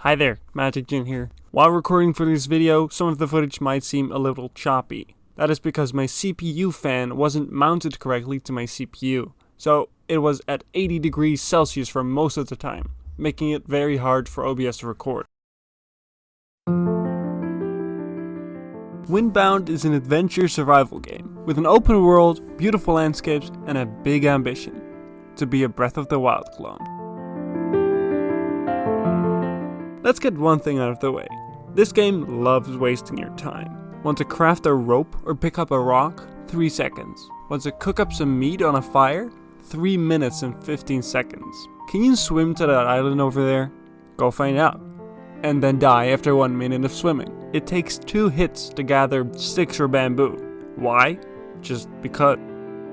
Hi there, Magic Jin here. While recording for this video, some of the footage might seem a little choppy. That is because my CPU fan wasn't mounted correctly to my CPU, so it was at 80 degrees Celsius for most of the time, making it very hard for OBS to record. Windbound is an adventure survival game, with an open world, beautiful landscapes, and a big ambition: to be a Breath of the Wild clone. Let's get one thing out of the way. This game loves wasting your time. Want to craft a rope or pick up a rock? 3 seconds. Want to cook up some meat on a fire? 3 minutes and 15 seconds. Can you swim to that island over there? Go find out. And then die after 1 minute of swimming. It takes 2 hits to gather sticks or bamboo. Why? Just because.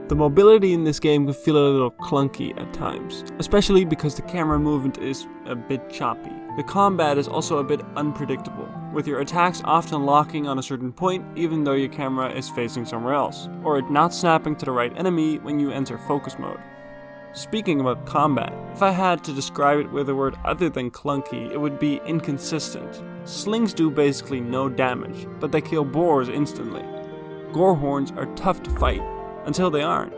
The mobility in this game can feel a little clunky at times, especially because the camera movement is a bit choppy. The combat is also a bit unpredictable, with your attacks often locking on a certain point even though your camera is facing somewhere else, or it not snapping to the right enemy when you enter focus mode. Speaking about combat, if I had to describe it with a word other than clunky, it would be inconsistent. Slings do basically no damage, but they kill boars instantly. Gorehorns are tough to fight, until they aren't.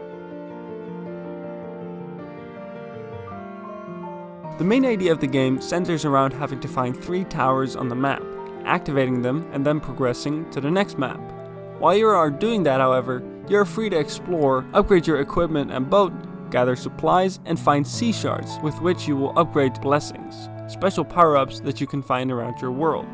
The main idea of the game centers around having to find 3 towers on the map, activating them and then progressing to the next map. While you are doing that, however, you are free to explore, upgrade your equipment and boat, gather supplies, and find sea shards with which you will upgrade blessings, special power-ups that you can find around your world.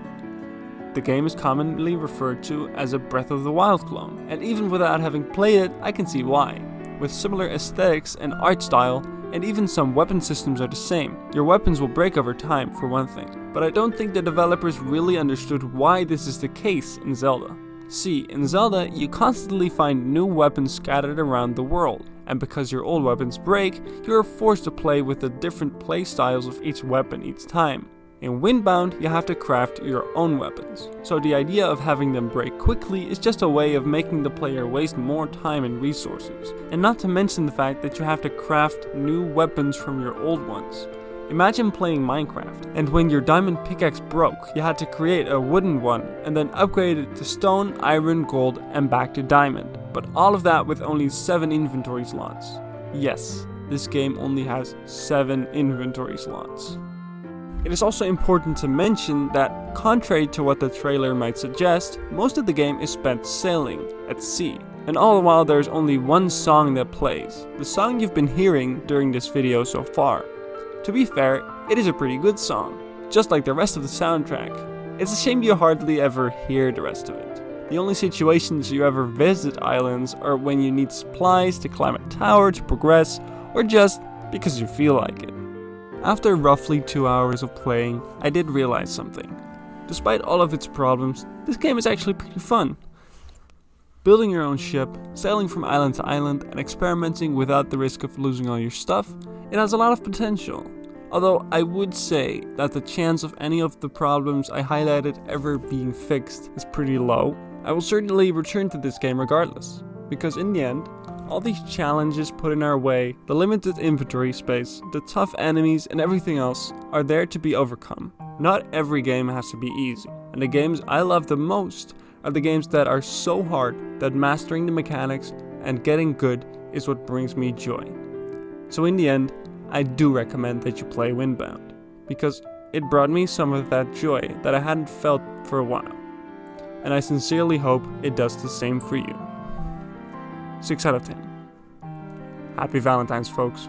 The game is commonly referred to as a Breath of the Wild clone, and even without having played it, I can see why. With similar aesthetics and art style, and even some weapon systems are the same. Your weapons will break over time, for one thing, but I don't think the developers really understood why this is the case in Zelda. See, in Zelda, you constantly find new weapons scattered around the world, and because your old weapons break, you are forced to play with the different playstyles of each weapon each time. In Windbound, you have to craft your own weapons, so the idea of having them break quickly is just a way of making the player waste more time and resources, and not to mention the fact that you have to craft new weapons from your old ones. Imagine playing Minecraft, and when your diamond pickaxe broke, you had to create a wooden one, and then upgrade it to stone, iron, gold, and back to diamond, but all of that with only 7 inventory slots. Yes, this game only has 7 inventory slots. It is also important to mention that, contrary to what the trailer might suggest, most of the game is spent sailing at sea, and all the while there is only one song that plays, the song you've been hearing during this video so far. To be fair, it is a pretty good song, just like the rest of the soundtrack. It's a shame you hardly ever hear the rest of it. The only situations you ever visit islands are when you need supplies to climb a tower to progress, or just because you feel like it. After roughly 2 hours of playing, I did realize something. Despite all of its problems, this game is actually pretty fun. Building your own ship, sailing from island to island, and experimenting without the risk of losing all your stuff, it has a lot of potential. Although I would say that the chance of any of the problems I highlighted ever being fixed is pretty low, I will certainly return to this game regardless, because in the end, all these challenges put in our way, the limited inventory space, the tough enemies, and everything else are there to be overcome. Not every game has to be easy, and the games I love the most are the games that are so hard that mastering the mechanics and getting good is what brings me joy. So in the end, I do recommend that you play Windbound, because it brought me some of that joy that I hadn't felt for a while, and I sincerely hope it does the same for you. 6 out of 10. Happy Valentine's, folks.